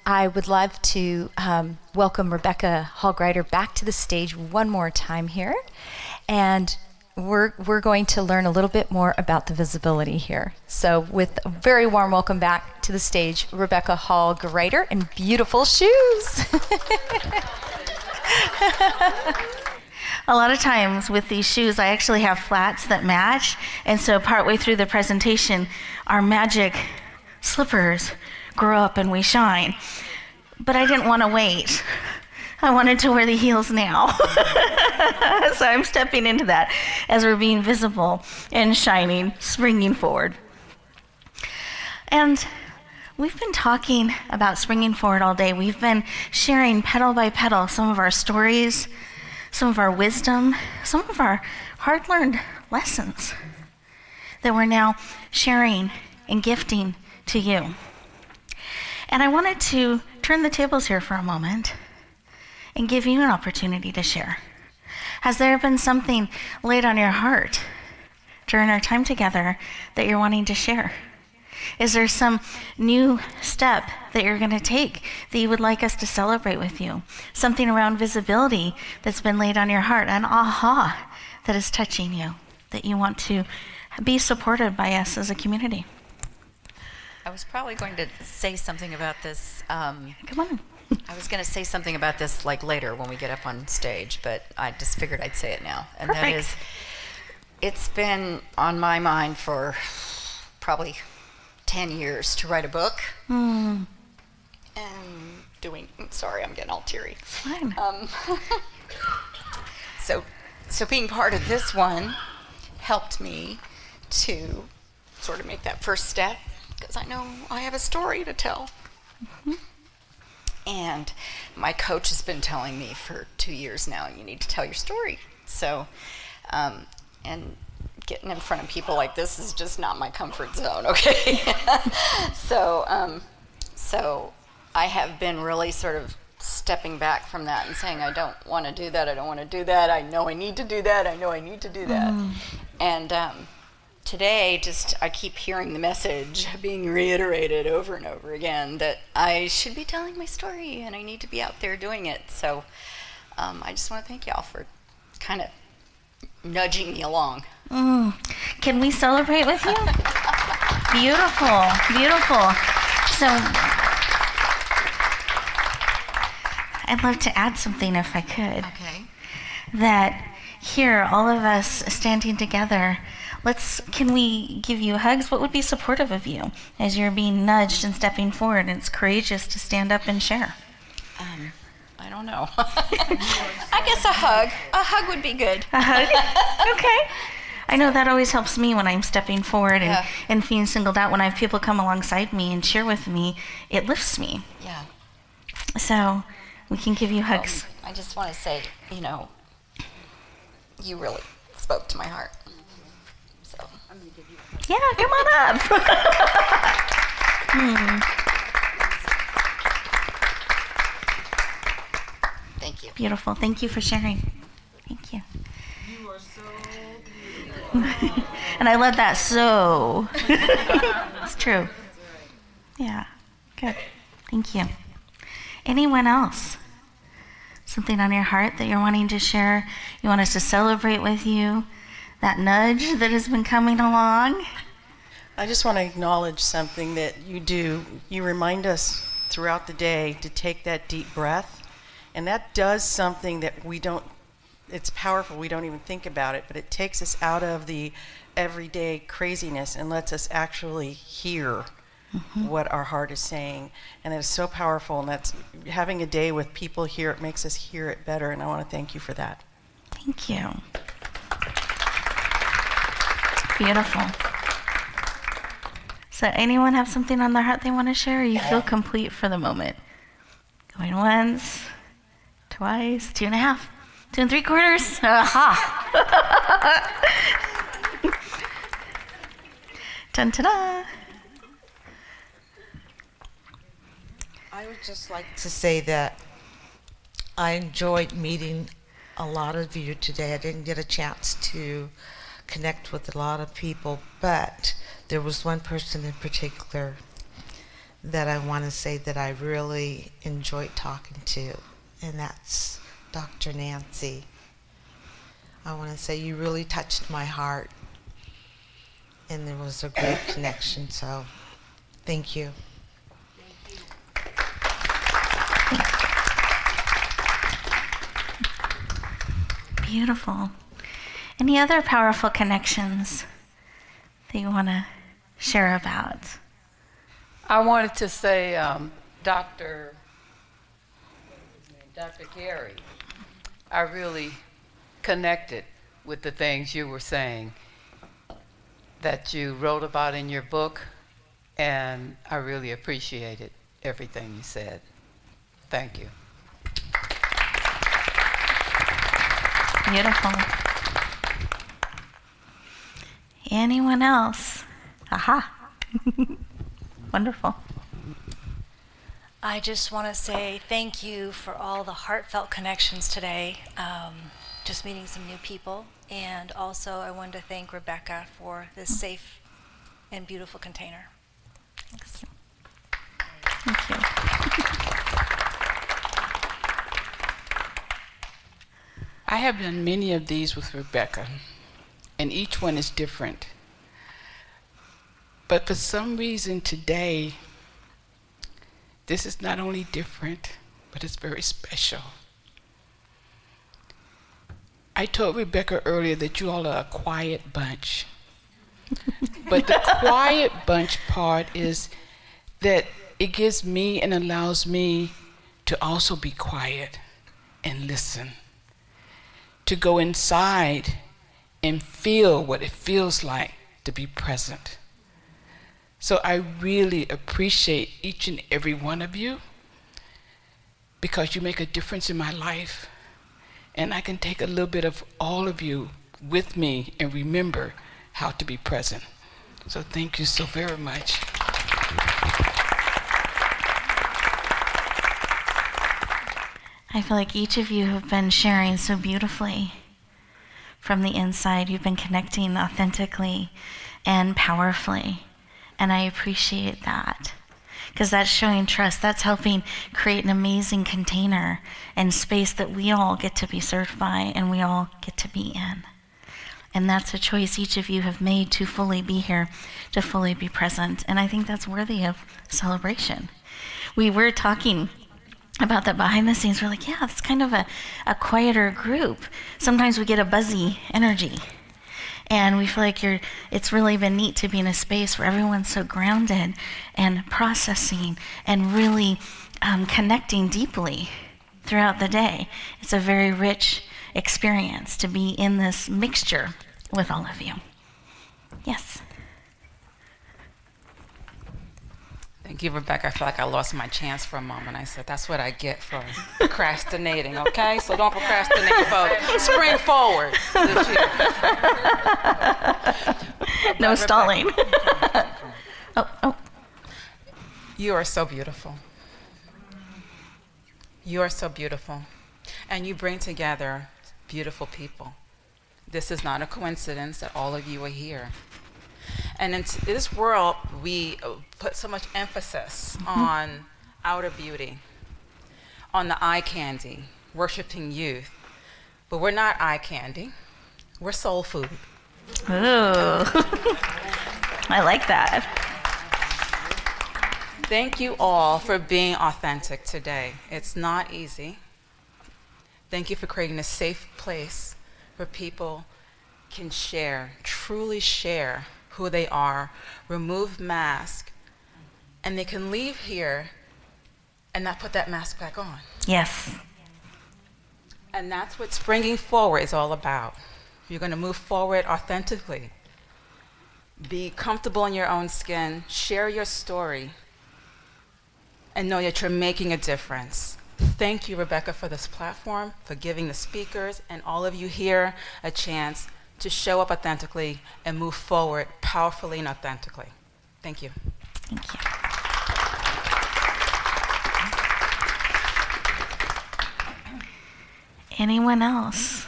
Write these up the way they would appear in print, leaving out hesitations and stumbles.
I would love to welcome Rebecca Hall-Gruyter back to the stage one more time here. And we're going to learn a little bit more about the visibility here. So with a very warm welcome back to the stage, Rebecca Hall-Gruyter in beautiful shoes. A lot of times with these shoes, I actually have flats that match. And so partway through the presentation, our magic slippers grow up and we shine. But I didn't want to wait. I wanted to wear the heels now. So I'm stepping into that as we're being visible and shining, springing forward. And we've been talking about springing forward all day. We've been sharing petal by petal some of our stories, some of our wisdom, some of our hard-learned lessons that we're now sharing and gifting to you. And I wanted to turn the tables here for a moment and give you an opportunity to share. Has there been something laid on your heart during our time together that you're wanting to share? Is there some new step that you're going to take that you would like us to celebrate with you? Something around visibility that's been laid on your heart, an aha that is touching you, that you want to be supported by us as a community? I was probably going to say something about this. Come on. I was going to say something about this like later when we get up on stage, but I just figured I'd say it now. And Perfect. that is, it's been on my mind for probably 10 years to write a book. And sorry, I'm getting all teary. Fine. So being part of this one helped me to sort of make that first step, because I know I have a story to tell. And my coach has been telling me for 2 years now, you need to tell your story. So, and getting in front of people like this is just not my comfort zone, okay? So I have been really sort of stepping back from that and saying, I don't want to do that, I don't want to do that, I know I need to do that, I know I need to do that. And today, I keep hearing the message being reiterated over and over again that I should be telling my story and I need to be out there doing it. So I just want to thank y'all for kind of nudging me along. Can we celebrate with you? Beautiful, beautiful. So I'd love to add something if I could. Okay. That here, all of us standing together, can we give you hugs? What would be supportive of you as you're being nudged and stepping forward and it's courageous to stand up and share? I don't know. I guess a hug. A hug would be good. A hug? Okay. I know that always helps me when I'm stepping forward and feeling singled out. When I have people come alongside me and share with me, it lifts me. Yeah. So we can give you hugs. I just want to say, you really spoke to my heart. So I'm going to give you a hug. Yeah, come on up. Thank you. Beautiful. Thank you for sharing. Thank you. You are so beautiful. And I love that so. It's true. Yeah. Good. Thank you. Anyone else? Something on your heart that you're wanting to share? You want us to celebrate with you? That nudge that has been coming along? I just want to acknowledge something that you do. You remind us throughout the day to take that deep breath. And that does something that it's powerful, we don't even think about it, but it takes us out of the everyday craziness and lets us actually hear what our heart is saying. And it is so powerful, and that's having a day with people here, it makes us hear it better, and I want to thank you for that. Thank you. Beautiful. So anyone have something on their heart they want to share, or you feel complete for the moment? Going once, twice, 2.5, 2 3/4. Aha! Dun ta da! I would just like to say that I enjoyed meeting a lot of you today. I didn't get a chance to connect with a lot of people, but there was one person in particular that I want to say that I really enjoyed talking to, and that's Dr. Nancy. I want to say you really touched my heart, and there was a great connection, so thank you. Beautiful. Any other powerful connections that you want to share about? I wanted to say, Dr. Carey, I really connected with the things you were saying that you wrote about in your book, and I really appreciated everything you said. Thank you. Beautiful. Anyone else? Aha. Wonderful. I just want to say thank you for all the heartfelt connections today, just meeting some new people. And also I wanted to thank Rebecca for this safe and beautiful container. Thanks. Thank you. I have done many of these with Rebecca, and each one is different. But for some reason today, this is not only different, but it's very special. I told Rebecca earlier that you all are a quiet bunch. But the quiet bunch part is that it gives me and allows me to also be quiet and listen, to go inside and feel what it feels like to be present. So I really appreciate each and every one of you, because you make a difference in my life. And I can take a little bit of all of you with me and remember how to be present. So thank you so very much. I feel like each of you have been sharing so beautifully from the inside. You've been connecting authentically and powerfully. And I appreciate that, because that's showing trust. That's helping create an amazing container and space that we all get to be served by and we all get to be in. And that's a choice each of you have made to fully be here, to fully be present. And I think that's worthy of celebration. We were talking about that behind the scenes. We're like, yeah, it's kind of a quieter group. Sometimes we get a buzzy energy. And we feel like it's really been neat to be in a space where everyone's so grounded and processing and really connecting deeply throughout the day. It's a very rich experience to be in this mixture with all of you. Yes. Thank you, Rebecca. I feel like I lost my chance for a moment. I said, that's what I get for procrastinating, okay? So don't procrastinate, folks. Spring forward this year. No stalling. Oh. You are so beautiful. You are so beautiful. And you bring together beautiful people. This is not a coincidence that all of you are here. And in this world, we put so much emphasis on outer beauty, on the eye candy, worshiping youth. But we're not eye candy. We're soul food. Ooh. I like that. Thank you all for being authentic today. It's not easy. Thank you for creating a safe place where people can share, truly share who they are, remove mask, and they can leave here and not put that mask back on. Yes. And that's what Springing Forward is all about. You're going to move forward authentically. Be comfortable in your own skin, share your story, and know that you're making a difference. Thank you, Rebecca, for this platform, for giving the speakers and all of you here a chance to show up authentically and move forward powerfully and authentically. Thank you. Thank you. Anyone else?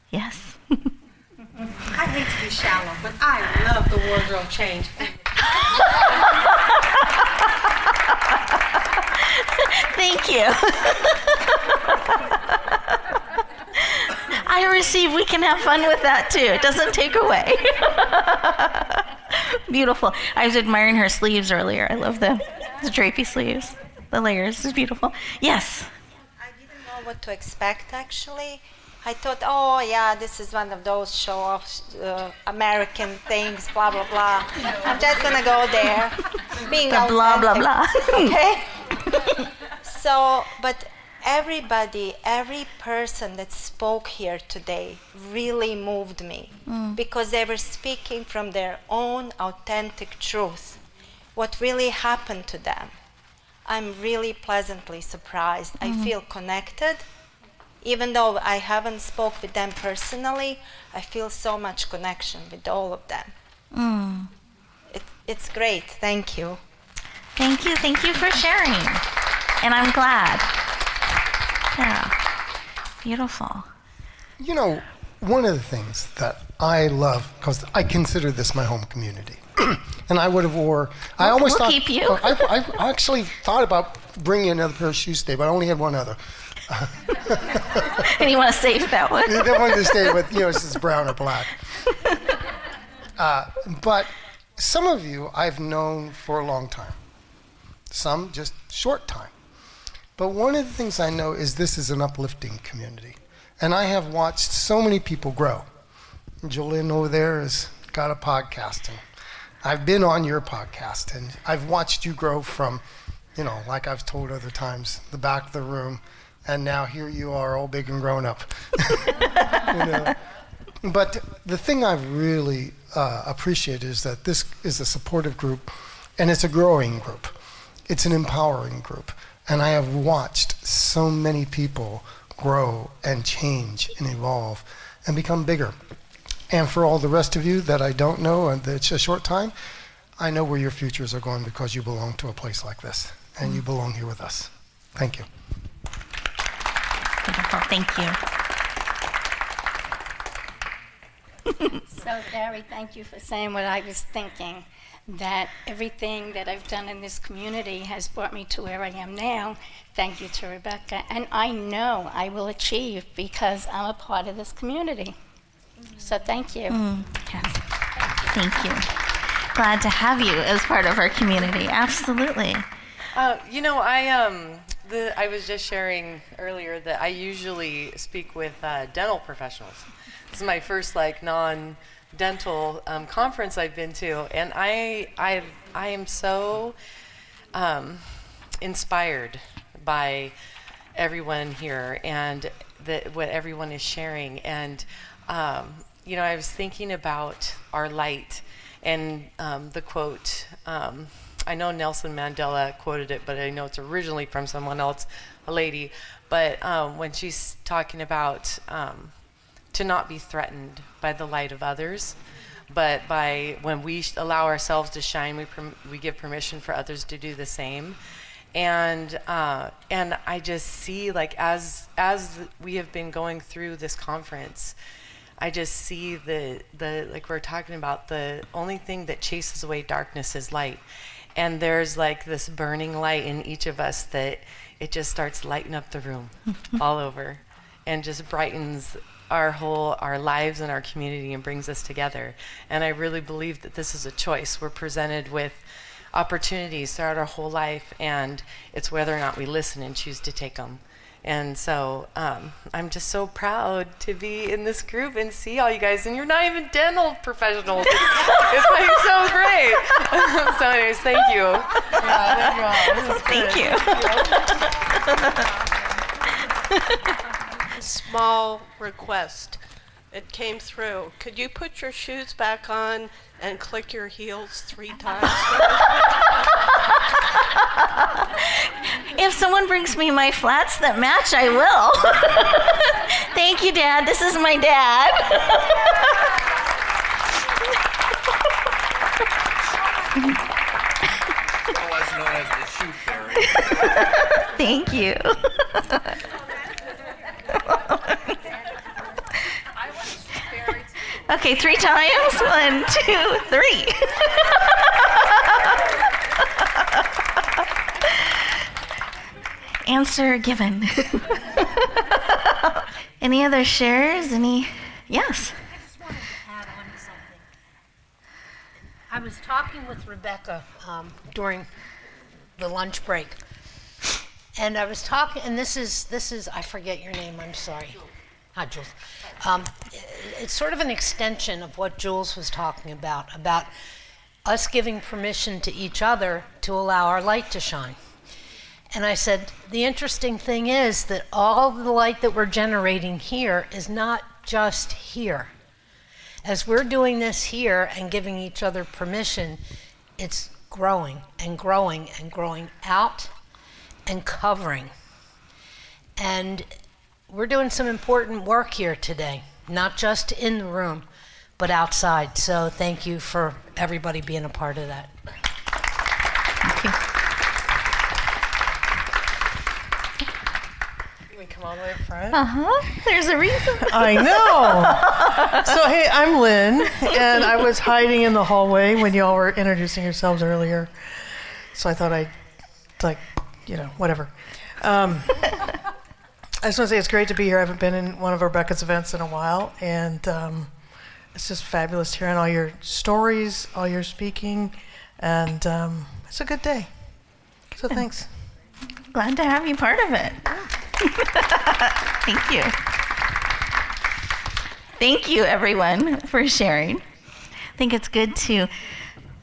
Yes. I hate to be shallow, but I love the wardrobe change. Thank you. I receive, we can have fun with that too. It doesn't take away. Beautiful. I was admiring her sleeves earlier. I love the drapey sleeves. The layers is beautiful. Yes. I didn't know what to expect, actually. I thought, oh, yeah, this is one of those show-off American things, blah, blah, blah. I'm just going to go there. Being The blah, blah, authentic, blah. Okay? So, but everybody, every person that spoke here today really moved me because they were speaking from their own authentic truth, what really happened to them. I'm really pleasantly surprised. I feel connected. Even though I haven't spoke with them personally, I feel so much connection with all of them. It's great. Thank you. Thank you. Thank you for sharing. And I'm glad. Yeah. Beautiful. You know, one of the things that I love, because I consider this my home community, and I would have I always we'll thought, keep you. I actually thought about bringing another pair of shoes today, but I only had one other. And you want to save that one? I wanted to stay with, it's just brown or black. But some of you I've known for a long time. Some just short time. But one of the things I know is this is an uplifting community. And I have watched so many people grow. Jolene over there has got a podcast, and I've been on your podcast, and I've watched you grow from, like I've told other times, the back of the room, and now here you are, all big and grown up. But the thing I've really appreciated is that this is a supportive group, and it's a growing group. It's an empowering group. And I have watched so many people grow and change and evolve and become bigger. And for all the rest of you that I don't know, and it's a short time, I know where your futures are going because you belong to a place like this, and you belong here with us. Thank you. Beautiful. Thank you. So, Gary, thank you for saying what I was thinking, that everything that I've done in this community has brought me to where I am now. Thank you to Rebecca. And I know I will achieve because I'm a part of this community. So thank you. Yes. Thank you. Glad to have you as part of our community. Absolutely. I was just sharing earlier that I usually speak with dental professionals. This is my first non-dental conference I've been to, and I am so inspired by everyone here and what everyone is sharing. And I was thinking about our light and the quote. I know Nelson Mandela quoted it, but I know it's originally from someone else, a lady. But when she's talking about to not be threatened by the light of others, but when we allow ourselves to shine, we give permission for others to do the same. And I just see, as we have been going through this conference, I just see the like we're talking about, the only thing that chases away darkness is light. And there's this burning light in each of us that it just starts lighting up the room all over and just brightens our lives and our community and brings us together. And I really believe that this is a choice. We're presented with opportunities throughout our whole life, and it's whether or not we listen and choose to take them. And so I'm just so proud to be in this group and see all you guys. And you're not even dental professionals. It's so great. So anyways, thank you. Thank you. Small request. It came through. Could you put your shoes back on and click your heels 3 times? If someone brings me my flats that match, I will. Thank you, Dad. This is my dad. Otherwise known as the shoe fairy. Thank you. Okay, 3 times. 1, 2, 3. answer given. Any other shares? Yes. I just wanted to add on to something. I was talking with Rebecca during the lunch break, and I was talking, and this is I forget your name. I'm sorry. Hi, Jules. It's sort of an extension of what Jules was talking about us giving permission to each other to allow our light to shine. And I said, the interesting thing is that all the light that we're generating here is not just here. As we're doing this here and giving each other permission, it's growing and growing and growing out and covering. And we're doing some important work here today, not just in the room, but outside. So thank you for everybody being a part of that. Thank you. Can we come all the way up front? There's a reason. I know. So hey, I'm Lynn, and I was hiding in the hallway when y'all were introducing yourselves earlier. So I thought whatever. I just want to say it's great to be here. I haven't been in one of Rebecca's events in a while, and it's just fabulous hearing all your stories, all your speaking, and it's a good day. So thanks. Glad to have you part of it. Thank you. Thank you, everyone, for sharing. I think it's good to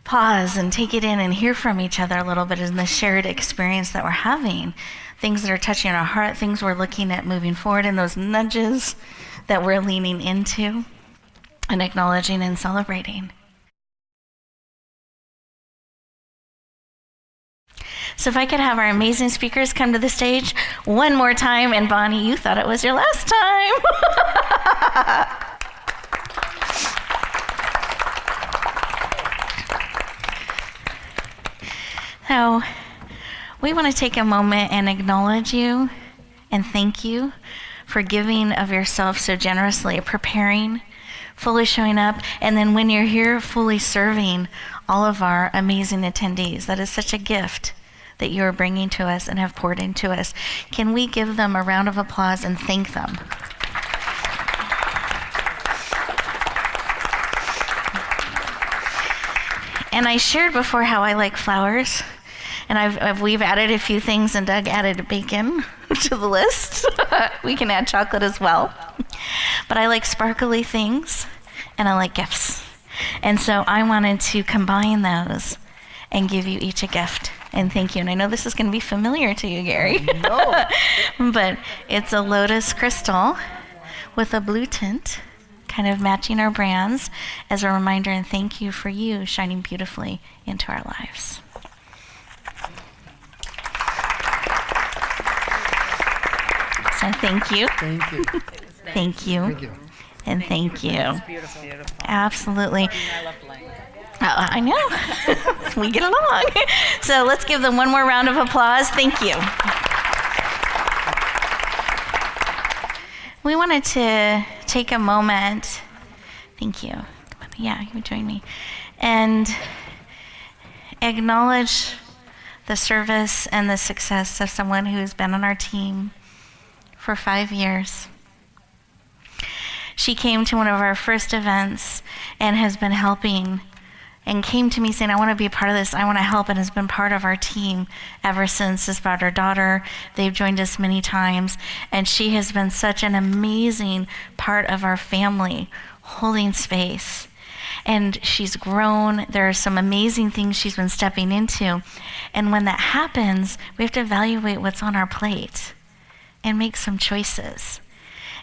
pause and take it in and hear from each other a little bit in the shared experience that we're having. Things that are touching our heart, things we're looking at moving forward, and those nudges that we're leaning into and acknowledging and celebrating. So if I could have our amazing speakers come to the stage one more time, and Bonnie, you thought it was your last time. So we want to take a moment and acknowledge you and thank you for giving of yourself so generously, preparing, fully showing up, and then when you're here, fully serving all of our amazing attendees. That is such a gift that you are bringing to us and have poured into us. Can we give them a round of applause and thank them? And I shared before how I like flowers, and we've added a few things, and Doug added bacon to the list. We can add chocolate as well. But I like sparkly things, and I like gifts. And so I wanted to combine those and give you each a gift and thank you. And I know this is going to be familiar to you, Gary. No. But it's a lotus crystal with a blue tint, kind of matching our brands as a reminder and thank you for you shining beautifully into our lives. So thank you. Thank you. Thank you. Thank you. And thank you. It's beautiful. Absolutely. I love blank. I know. We get along. So let's give them one more round of applause. Thank you. We wanted to take a moment. Thank you. Yeah, you would join me. And acknowledge the service and the success of someone who's been on our team for 5 years. She came to one of our first events and has been helping and came to me saying, I want to be a part of this, I want to help, and has been part of our team ever since. It's about her daughter. They've joined us many times, and she has been such an amazing part of our family, holding space. And she's grown. There are some amazing things she's been stepping into. And when that happens, we have to evaluate what's on our plate and make some choices.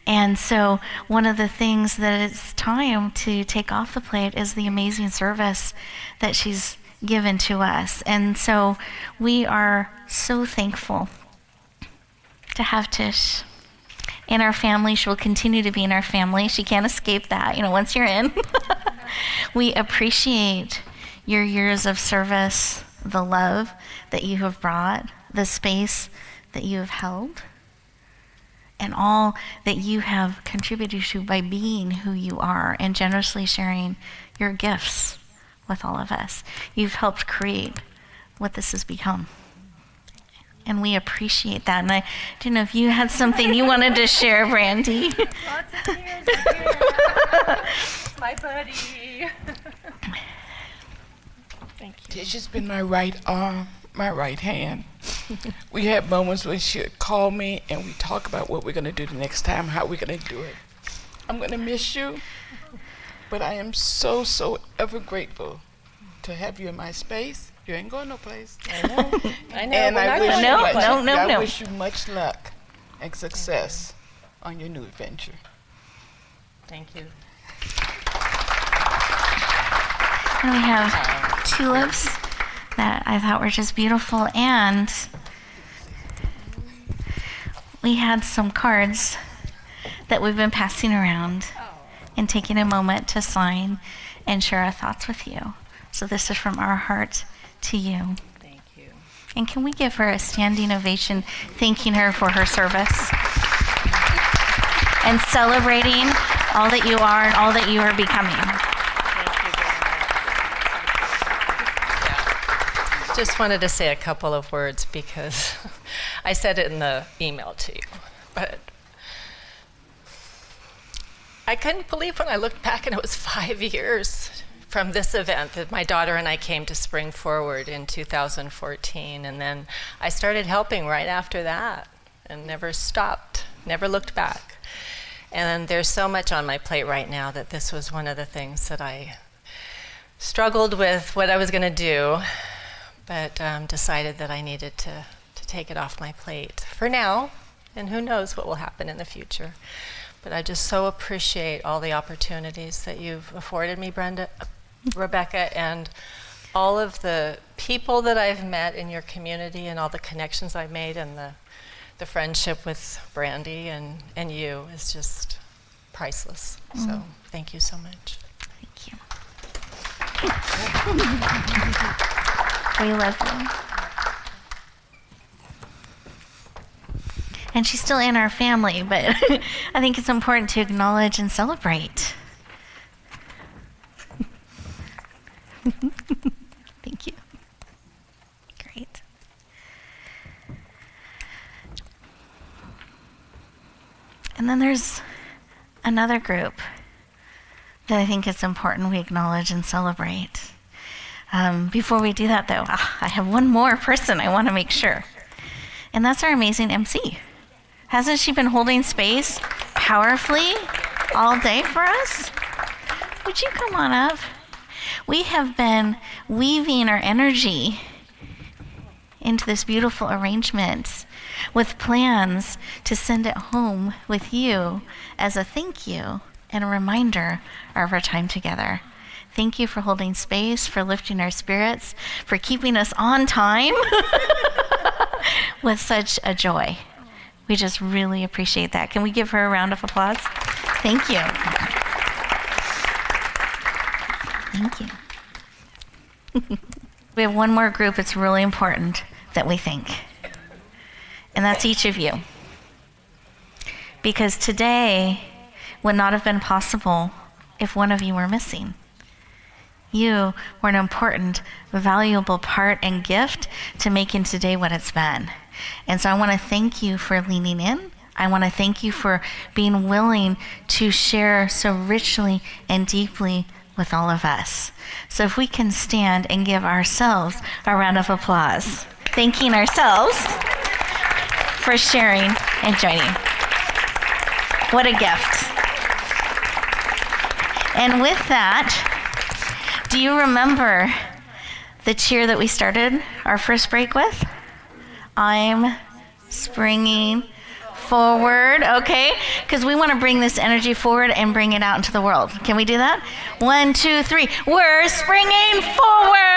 And so one of the things that it's time to take off the plate is the amazing service that she's given to us. And so we are so thankful to have Tish in our family. She will continue to be in our family. She can't escape that, once you're in. We appreciate your years of service, the love that you have brought, the space that you have held, and all that you have contributed to by being who you are and generously sharing your gifts with all of us. You've helped create what this has become. And we appreciate that. And I didn't know if you had something you wanted to share, Brandy. Lots of tears in here. My buddy. Thank you. Tisha's been my right arm, my right hand. We had moments when she would call me and we talk about what we're going to do the next time, how we're going to do it. I'm going to miss you, but I am so, so ever grateful to have you in my space. You ain't going no place. I know. I know. And I wish No. you much luck and success on your new adventure. Thank you. And we have tulips that I thought were just beautiful, and we had some cards that we've been passing around and taking a moment to sign and share our thoughts with you. So this is from our heart to you. Thank you. And can we give her a standing ovation, thanking her for her service and celebrating all that you are and all that you are becoming. Just wanted to say a couple of words because I said it in the email to you, but I couldn't believe when I looked back and it was 5 years from this event that my daughter and I came to Spring Forward in 2014, and then I started helping right after that and never stopped, never looked back. And there's so much on my plate right now that this was one of the things that I struggled with what I was going to do, but decided that I needed to take it off my plate for now, and who knows what will happen in the future. But I just so appreciate all the opportunities that you've afforded me, Rebecca, and all of the people that I've met in your community and all the connections I've made, and the friendship with Brandy and you is just priceless. So thank you so much. Thank you. We love you. And she's still in our family, but I think it's important to acknowledge and celebrate. Thank you. Great. And then there's another group that I think it's important we acknowledge and celebrate. Before we do that, though, I have one more person I want to make sure. And that's our amazing MC. Hasn't she been holding space powerfully all day for us? Would you come on up? We have been weaving our energy into this beautiful arrangement with plans to send it home with you as a thank you and a reminder of our time together. Thank you for holding space, for lifting our spirits, for keeping us on time with such a joy. We just really appreciate that. Can we give her a round of applause? Thank you. Thank you. We have one more group it's really important that we thank, and that's each of you. Because today would not have been possible if one of you were missing. You were an important, valuable part and gift to making today what it's been. And so I want to thank you for leaning in. I want to thank you for being willing to share so richly and deeply with all of us. So if we can stand and give ourselves a round of applause, thanking ourselves for sharing and joining. What a gift. And with that, do you remember the cheer that we started our first break with? I'm springing forward, okay? Because we want to bring this energy forward and bring it out into the world. Can we do that? 1, 2, 3. We're springing forward.